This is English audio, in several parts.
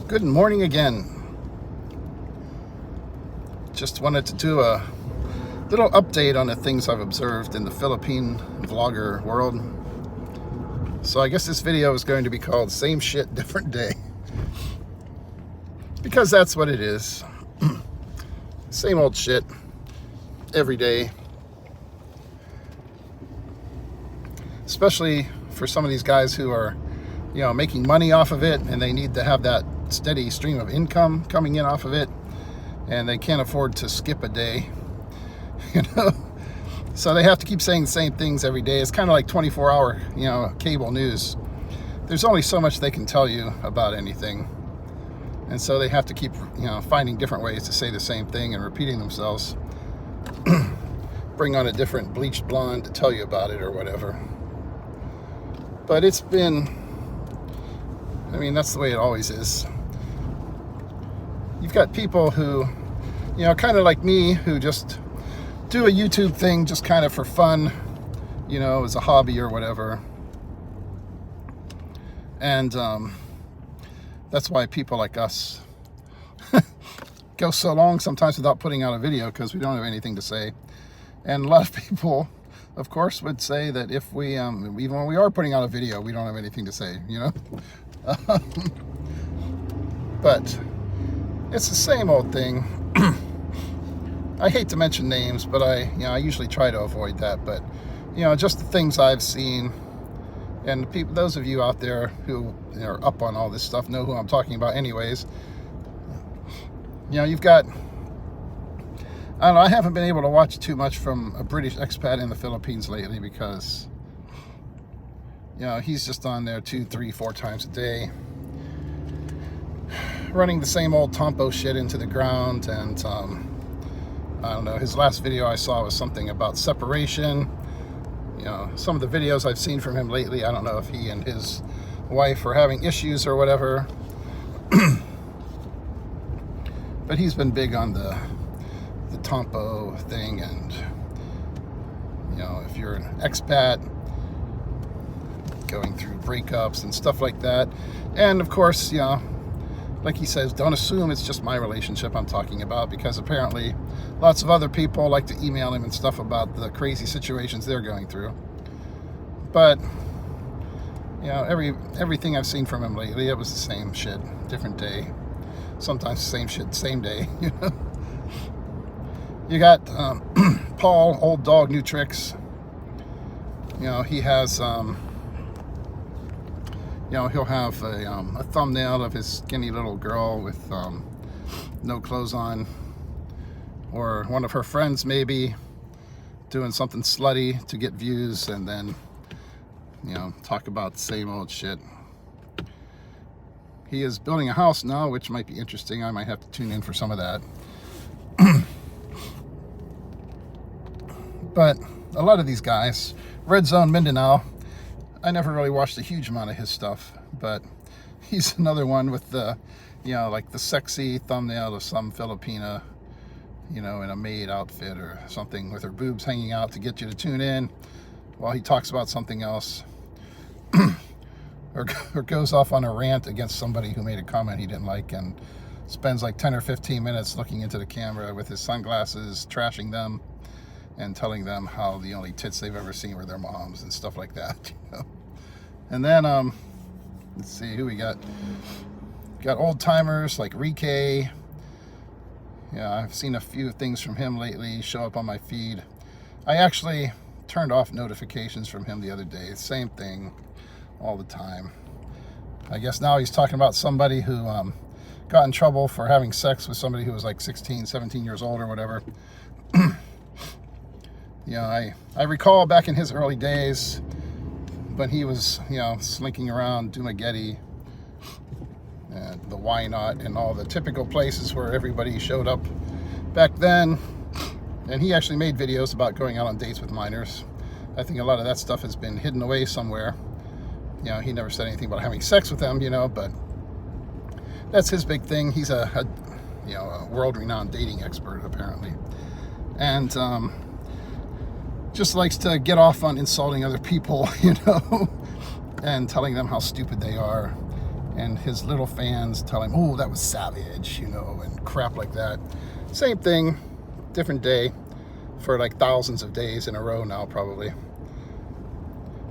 Good morning again. Just wanted to do a little update on the things I've observed in the Philippine vlogger world. So I guess this video is going to be called Same Shit, Different Day. Because that's what it is. Same old shit every day. Especially for some of these guys who are, making money off of it, and they need to have that steady stream of income coming in off of it, and they can't afford to skip a day, so they have to keep saying the same things every day. It's kind of like 24-hour cable news. There's only so much they can tell you about anything, and so they have to keep finding different ways to say the same thing and repeating themselves. Bring on a different bleached blonde to tell you about it or whatever. But it's been, that's the way it always is. You've got people who, kind of like me, who just do a YouTube thing just kind of for fun, as a hobby or whatever. And that's why people like us go so long sometimes without putting out a video, because we don't have anything to say. And a lot of people, of course, would say that if we, even when we are putting out a video, we don't have anything to say, But it's the same old thing. I hate to mention names, but I usually try to avoid that. But, just the things I've seen, and the people, those of you out there who are up on all this stuff know who I'm talking about anyways. You've got, I don't know, I haven't been able to watch too much from a British expat in the Philippines lately because, he's just on there 2, 3, 4 times a day, running the same old Tompo shit into the ground. And I don't know, his last video I saw was something about separation. Some of the videos I've seen from him lately, I don't know if he and his wife are having issues or whatever. But he's been big on the Tompo thing, and if you're an expat going through breakups and stuff like that, and of course, like he says, don't assume it's just my relationship I'm talking about, because apparently lots of other people like to email him and stuff about the crazy situations they're going through. But everything I've seen from him lately, it was the same shit, different day. Sometimes the same shit, same day. You got Paul, Old Dog, New Tricks. He has, he'll have a thumbnail of his skinny little girl with no clothes on, or one of her friends maybe doing something slutty to get views, and then, talk about the same old shit. He is building a house now, which might be interesting. I might have to tune in for some of that. But a lot of these guys, Red Zone Mindanao, I never really watched a huge amount of his stuff, but he's another one with the, like the sexy thumbnail of some Filipina, in a maid outfit or something, with her boobs hanging out to get you to tune in while he talks about something else. or goes off on a rant against somebody who made a comment he didn't like, and spends like 10 or 15 minutes looking into the camera with his sunglasses, trashing them, and telling them how the only tits they've ever seen were their moms and stuff like that. And then, let's see who we got. Got old timers like Rike. I've seen a few things from him lately show up on my feed. I actually turned off notifications from him the other day. Same thing all the time. I guess now he's talking about somebody who got in trouble for having sex with somebody who was like 16, 17 years old or whatever. I recall back in his early days when he was, slinking around Dumaguete and the Why Not and all the typical places where everybody showed up back then. And he actually made videos about going out on dates with minors. I think a lot of that stuff has been hidden away somewhere. He never said anything about having sex with them, but that's his big thing. He's a world-renowned dating expert, apparently. And just likes to get off on insulting other people, and telling them how stupid they are. and his little fans tell him, oh, that was savage, you know, and crap like that. Same thing, different day, for like thousands of days in a row now, probably.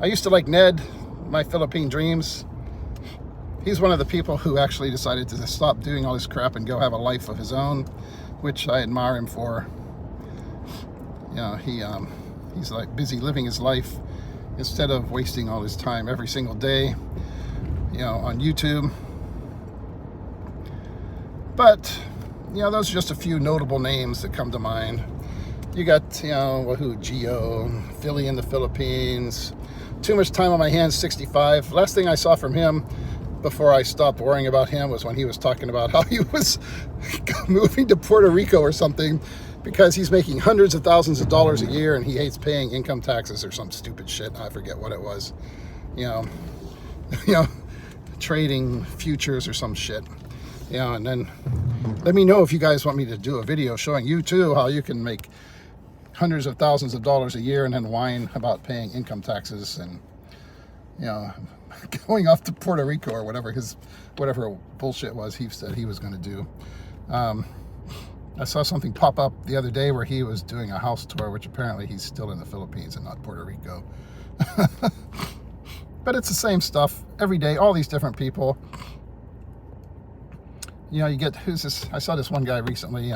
I used to like Ned, my Philippine Dreams. He's one of the people who actually decided to stop doing all this crap and go have a life of his own, which I admire him for. You know, he's like busy living his life instead of wasting all his time every single day, you know, on YouTube. But, you know, those are just a few notable names that come to mind. You got, you know, who, Geo, Philly in the Philippines. Too Much Time on My Hands, 65. Last thing I saw from him before I stopped worrying about him was when he was talking about how he was moving to Puerto Rico or something because he's making hundreds of thousands of dollars a year and he hates paying income taxes or some stupid shit. I forget what it was. You know, trading futures or some shit. You know, and then let me know if you guys want me to do a video showing you too how you can make hundreds of thousands of dollars a year and then whine about paying income taxes and, you know, going off to Puerto Rico or whatever bullshit was he said he was going to do. I saw something pop up the other day where he was doing a house tour, which apparently he's still in the Philippines and not Puerto Rico. But it's the same stuff every day, all these different people. You know, you get, who's this? I saw this one guy recently,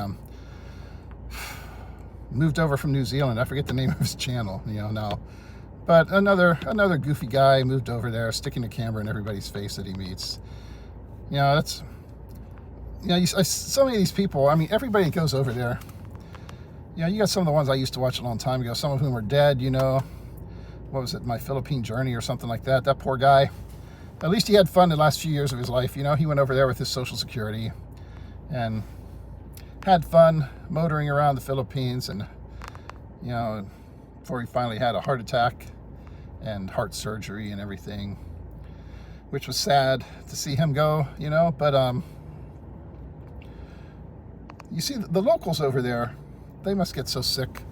moved over from New Zealand. I forget the name of his channel, you know, now. But another goofy guy moved over there, sticking the camera in everybody's face that he meets. You know, that's, you know, so many of these people, I mean, everybody goes over there. You know, you got some of the ones I used to watch a long time ago, some of whom are dead, you know. What was it, My Philippine Journey or something like that? That poor guy. At least he had fun the last few years of his life. You know, he went over there with his Social Security and had fun motoring around the Philippines, and, you know, before he finally had a heart attack and heart surgery and everything, which was sad to see him go, you know. But you see the locals over there, they must get so sick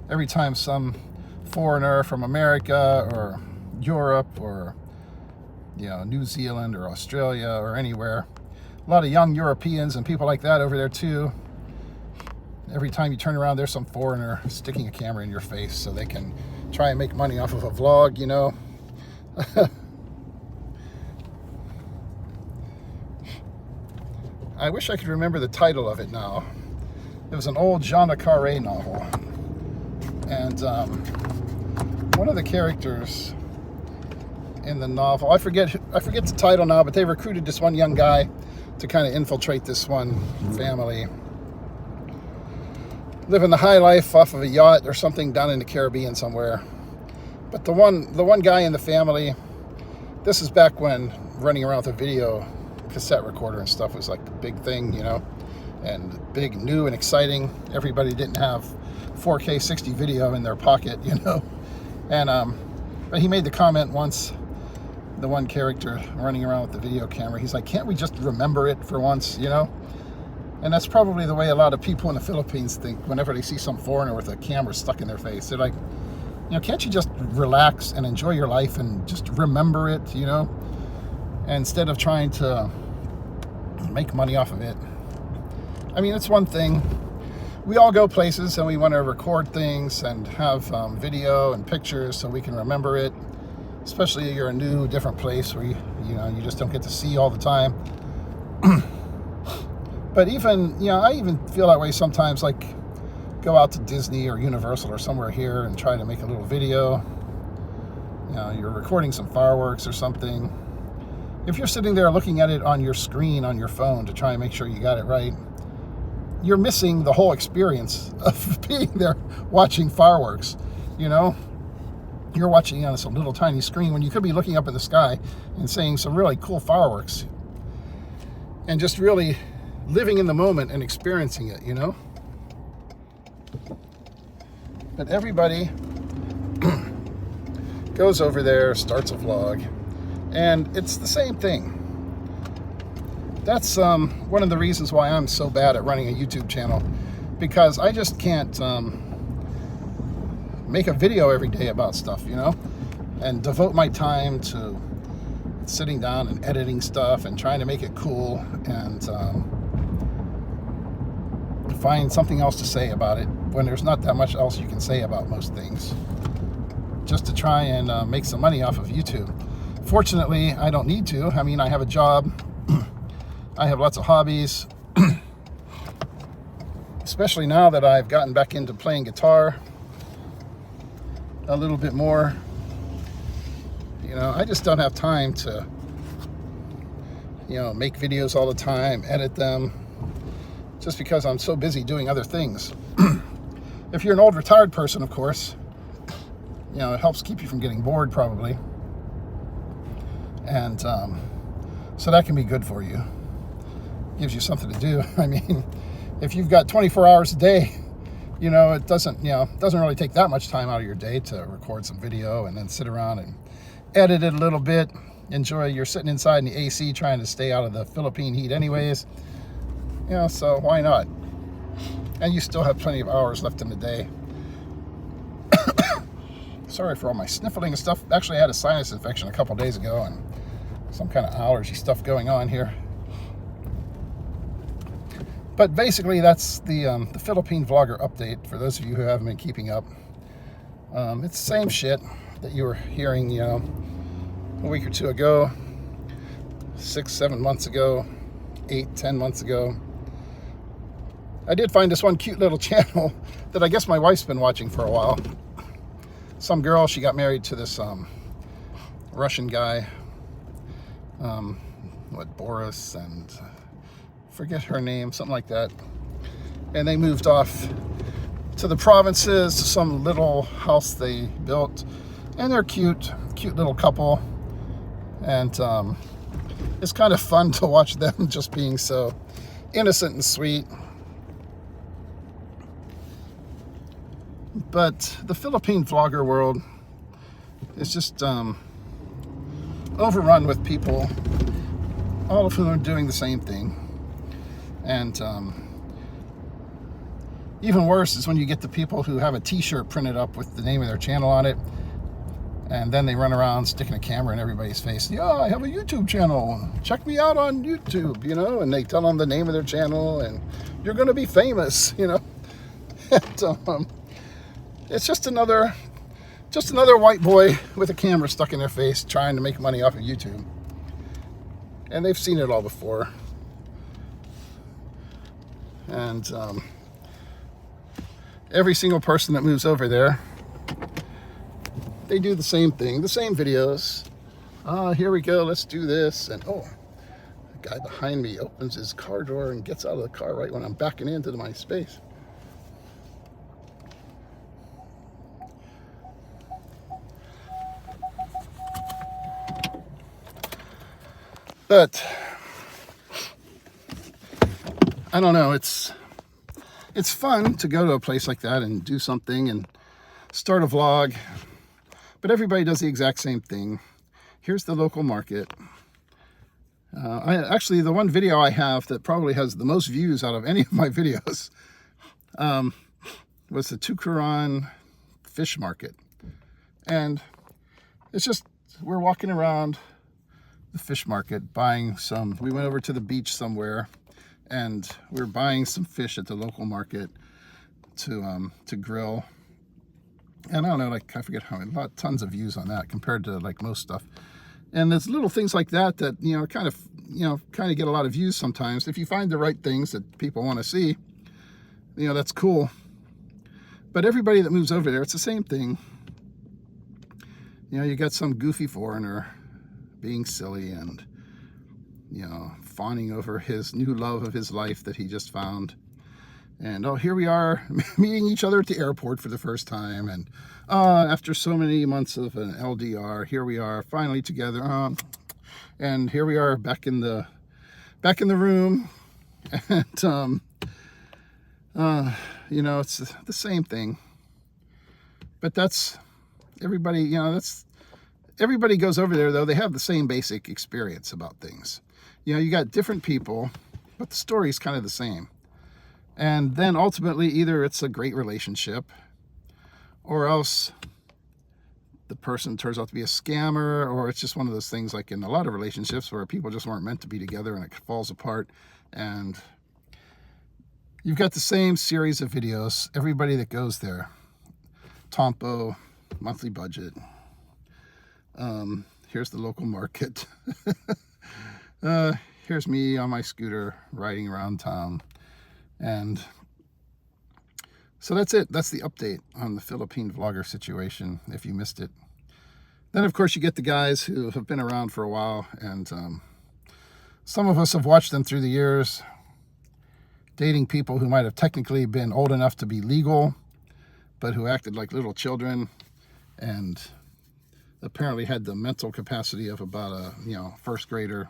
every time some foreigner from America or Europe or, you know, New Zealand or Australia or anywhere, a lot of young Europeans and people like that over there too. Every time you turn around, there's some foreigner sticking a camera in your face so they can try and make money off of a vlog, you know. I wish I could remember the title of it now. It was an old Jean le Carré novel. And one of the characters in the novel, I forget the title now, but they recruited this one young guy to kind of infiltrate this one family, living the high life off of a yacht or something down in the Caribbean somewhere. But the one guy in the family, this is back when running around with a video cassette recorder and stuff was like the big thing, you know, and big, new and exciting. Everybody didn't have 4K 60 video in their pocket, you know. And but he made the comment once, the one character running around with the video camera, he's like, can't we just remember it for once, you know? And that's probably the way a lot of people in the Philippines think whenever they see some foreigner with a camera stuck in their face. They're like, you know, can't you just relax and enjoy your life and just remember it, you know, instead of trying to make money off of it. I mean, it's one thing. We all go places and we want to record things and have video and pictures so we can remember it, especially if you're a new, different place where you know, you just don't get to see all the time. But even, you know, I even feel that way sometimes, like go out to Disney or Universal or somewhere here and try to make a little video. You know, you're recording some fireworks or something. If you're sitting there looking at it on your screen on your phone to try and make sure you got it right, you're missing the whole experience of being there watching fireworks, you know? You're watching on some little tiny screen when you could be looking up at the sky and seeing some really cool fireworks and just really living in the moment and experiencing it, you know? But everybody goes over there, starts a vlog, and it's the same thing. That's one of the reasons why I'm so bad at running a YouTube channel, because I just can't make a video every day about stuff, you know, and devote my time to sitting down and editing stuff and trying to make it cool, and find something else to say about it when there's not that much else you can say about most things, just to try and make some money off of YouTube. Fortunately, I don't need to. I mean, I have a job. I have lots of hobbies, especially now that I've gotten back into playing guitar a little bit more. You know, I just don't have time to, you know, make videos all the time, edit them, just because I'm so busy doing other things. If you're an old retired person, of course, you know, it helps keep you from getting bored probably. And so that can be good for you. Gives you something to do. I mean, if you've got 24 hours a day, you know, it doesn't really take that much time out of your day to record some video and then sit around and edit it a little bit. Enjoy. You're sitting inside in the AC trying to stay out of the Philippine heat anyways. You know, so why not? And you still have plenty of hours left in the day. Sorry for all my sniffling and stuff. Actually, I had a sinus infection a couple days ago and some kind of allergy stuff going on here. But basically, that's the Philippine vlogger update for those of you who haven't been keeping up. It's the same shit that you were hearing, you know, a week or two ago, 6, 7 months ago, 8, 10 months ago. I did find this one cute little channel that I guess my wife's been watching for a while. Some girl, she got married to this Russian guy, Boris, and forget her name, something like that. And they moved off to the provinces, to some little house they built, and they're cute little couple. And it's kind of fun to watch them just being so innocent and sweet. But the Philippine vlogger world is just overrun with people, all of whom are doing the same thing. And even worse is when you get the people who have a t-shirt printed up with the name of their channel on it, and then they run around sticking a camera in everybody's face. Yeah, I have a YouTube channel. Check me out on YouTube, you know, and they tell them the name of their channel and you're going to be famous, you know. And, it's just another white boy with a camera stuck in their face trying to make money off of YouTube. And they've seen it all before. And every single person that moves over there, they do the same thing, the same videos. Here we go, let's do this. And oh, the guy behind me opens his car door and gets out of the car right when I'm backing into my space. But I don't know, it's fun to go to a place like that and do something and start a vlog, but everybody does the exact same thing. Here's the local market. Actually, the one video I have that probably has the most views out of any of my videos was the Tucuran fish market. And it's just, we're walking around the fish market buying some, we went over to the beach somewhere and we're buying some fish at the local market to grill. And I don't know, like, I forget how many, tons of views on that compared to like most stuff. And there's little things like that that, you know, kind of get a lot of views sometimes. If you find the right things that people want to see, you know, that's cool. But everybody that moves over there, it's the same thing. You know, you got some goofy foreigner being silly and, you know, fawning over his new love of his life that he just found. And oh, here we are meeting each other at the airport for the first time. And after so many months of an LDR, here we are finally together. And here we are back in the room. And you know, it's the same thing. But that's everybody. You know, that's everybody goes over there though. They have the same basic experience about things. You know, you got different people, but the story's kind of the same. And then ultimately, either it's a great relationship, or else the person turns out to be a scammer, or it's just one of those things like in a lot of relationships where people just weren't meant to be together and it falls apart. And you've got the same series of videos. Everybody that goes there, Tompo, monthly budget. Here's the local market. Here's me on my scooter riding around town. And so that's it. That's the update on the Philippine vlogger situation, if you missed it. Then, of course, you get the guys who have been around for a while, and some of us have watched them through the years, dating people who might have technically been old enough to be legal, but who acted like little children, and apparently had the mental capacity of about a first grader.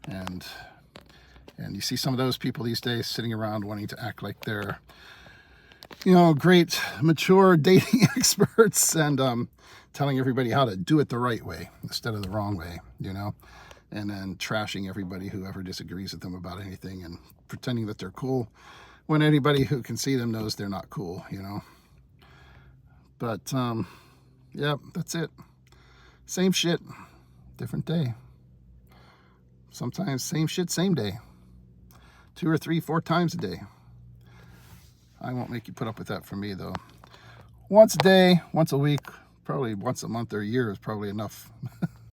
And you see some of those people these days sitting around wanting to act like they're great mature dating experts, and telling everybody how to do it the right way instead of the wrong way, and then trashing everybody who ever disagrees with them about anything, and pretending that they're cool when anybody who can see them knows they're not cool. But yeah, that's it. Same shit, different day. Sometimes same shit, same day. 2 or 3, 4 times a day. I won't make you put up with that for me, though. Once a day, once a week, probably once a month or a year is probably enough.